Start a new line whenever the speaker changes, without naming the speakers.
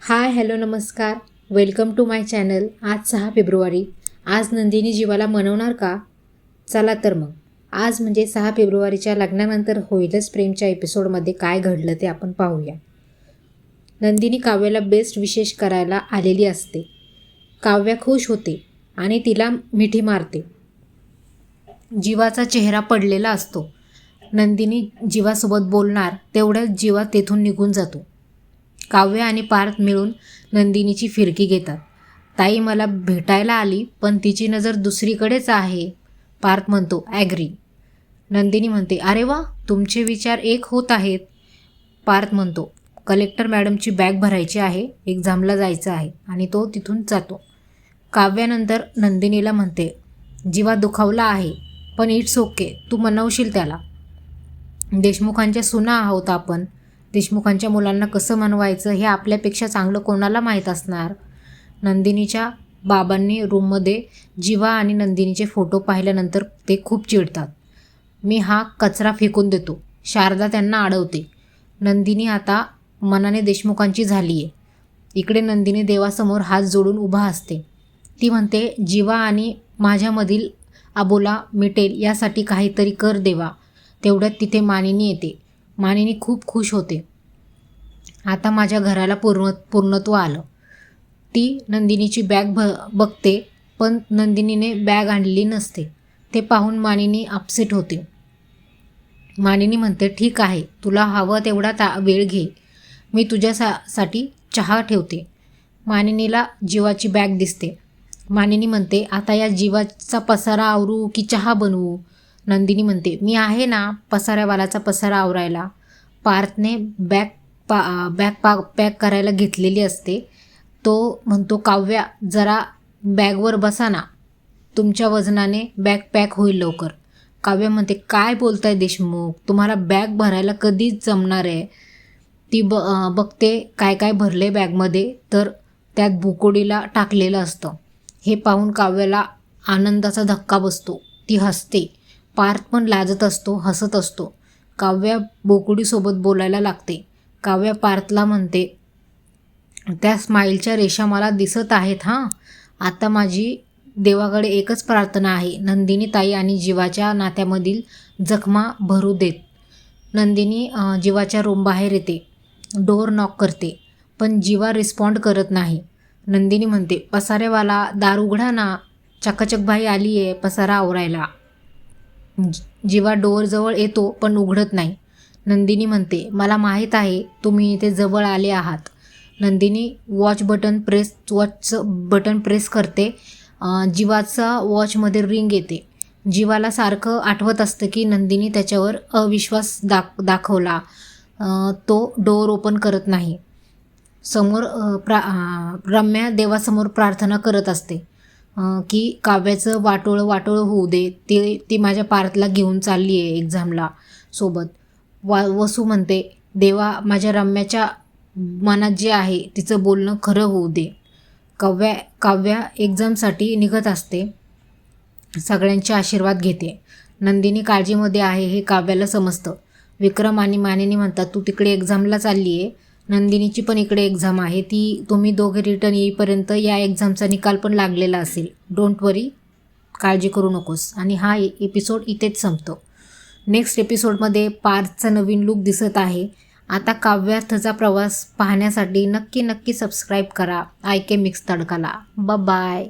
हाय hello नमस्कार. Welcome to my channel. आज 6 February. आज नंदिनी जीवाला मनवणार का? चला तर मग आज म्हणजे 6 फेब्रुवारीच्या लग्नानंतर होईलच प्रेमच्या एपिसोडमध्ये काय घडलं ते आपण पाहूया. नंदिनी काव्याला बेस्ट विशेष करायला आलेली असते. काव्या खुश होते आणि तिला मिठी मारते. जीवाचा चेहरा पडलेला असतो. नंदिनी जीवासोबत बोलणार तेवढ्याच जीवा तेथून निघून जातो. काव्य आणि पार्थ मिळून नंदिनीची फिरकी घेतात. ताई मला भेटायला आली पण तिची नजर दुसरीकडेच आहे. पार्थ म्हणतो ॲग्री. नंदिनी म्हणते अरे वा, तुमचे विचार एक होत आहेत. पार्थ म्हणतो कलेक्टर मॅडमची बॅग भरायची आहे, एक्झामला जायचं आहे, आणि तो तिथून जातो. काव्यानंतर नंदिनीला म्हणते जीवा दुखावला आहे पण इट्स ओके, तू मनवशील त्याला. देशमुखांच्या सुना आहोत आपण. देशमुखांच्या मुलांना कसं मनवायचं हे आपल्यापेक्षा चांगलं कोणाला माहीत असणार. नंदिनीच्या बाबांनी रूममध्ये जीवा आणि नंदिनीचे फोटो पाहिल्यानंतर ते खूप चिडतात. मी हा कचरा फेकून देतो. शारदा त्यांना अडवते. नंदिनी आता मनाने देशमुखांची झाली आहे. इकडे नंदिनी देवासमोर हात जोडून उभा असते. ती म्हणते जीवा आणि माझ्यामधील अबोला मिटेल यासाठी काहीतरी कर देवा. तेवढ्यात तिथे मानिनी येते. मानिनी खूप खुश होते. आता माझ्या घराला पूर्णत्व आलं. ती नंदिनीची बॅग बघते पण नंदिनीने बॅग आणलेली नसते. ते पाहून मानिनी अपसेट होते. मानिनी म्हणते ठीक आहे, तुला हवं तेवढा वेळ घे, मी तुझ्यासाठी चहा ठेवते. मानिनीला जीवाची बॅग दिसते. मानिनी म्हणते आता या जीवाचा पसारा आवरू की चहा बनवू? नंदिनी म्हणते मी आहे ना पसाऱ्यावालाचा पसारा आवरायला. पार्थने बॅग पॅक करायला घेतलेली असते. तो म्हणतो काव्या जरा बॅगवर बसा ना, तुमच्या वजनाने बॅग पॅक होईल लवकर. काव्या म्हणते काय बोलताय देशमुख, तुम्हाला बॅग भरायला कधीच जमणार आहे. ती बघते काय काय भरले बॅगमध्ये, तर त्यात बुकोडीला टाकलेलं असतं. हे पाहून काव्याला आनंदाचा धक्का बसतो. ती हसते. पार्थ पण लाजत असतो, हसत असतो. काव्या बोकुडीसोबत बोलायला लागते. काव्या पार्थला म्हणते त्या स्माईलच्या रेषा मला दिसत आहेत हां. आता माझी देवाकडे एकच प्रार्थना आहे, नंदिनी ताई आणि जीवाच्या नात्यामधील जखमा भरू देत. नंदिनी जीवाच्या रूम बाहेर येते. डोअर नॉक करते पण जीवा रिस्पॉन्ड करत नाही. नंदिनी म्हणते पसारेवाला दार उघडा ना, चकाचकबाई आली आहे पसारा आवरायला. जीवा डोअरजवळ येतो पण उघडत नाही. नंदिनी म्हणते मला माहीत आहे तुम्ही इथे जवळ आले आहात. नंदिनी वॉचचं बटन प्रेस करते. जीवाचा वॉचमध्ये रिंग येते. जीवाला सारखं आठवत असतं की नंदिनी त्याच्यावर अविश्वास दाखवला. तो डोअर ओपन करत नाही. समोर रम्या देवासमोर प्रार्थना करत असते की काव्याचं वाटोळं होऊ दे. ती माझ्या पार्थला घेऊन चालली आहे एक्झामला सोबत. वसू म्हणते देवा माझ्या रम्याच्या मनात जे आहे तिचं बोलणं खरं होऊ दे. काव्या एक्झामसाठी निघत असते. सगळ्यांचे आशीर्वाद घेते. नंदिनी काळजीमध्ये आहे हे काव्याला समजतं. विक्रम आणि मानिनी म्हणतात तू तिकडे एक्झामला चालली आहे, नंदिनीची पण इकडे एक्झाम आहे, तुम्ही दोघे रिटर्न येईपर्यंत या एक्झामचा निकाल पण लागलेला असेल. डोंट वरी, काळजी करू नकोस. आणि हा एपिसोड इथेच संपतो. नेक्स्ट एपिसोडमध्ये पार्थचा नवीन लूक दिसत आहे. आता काव्यार्थचा प्रवास पाहण्यासाठी नक्की सबस्क्राईब करा IK मिक्स तडकाला. बाय.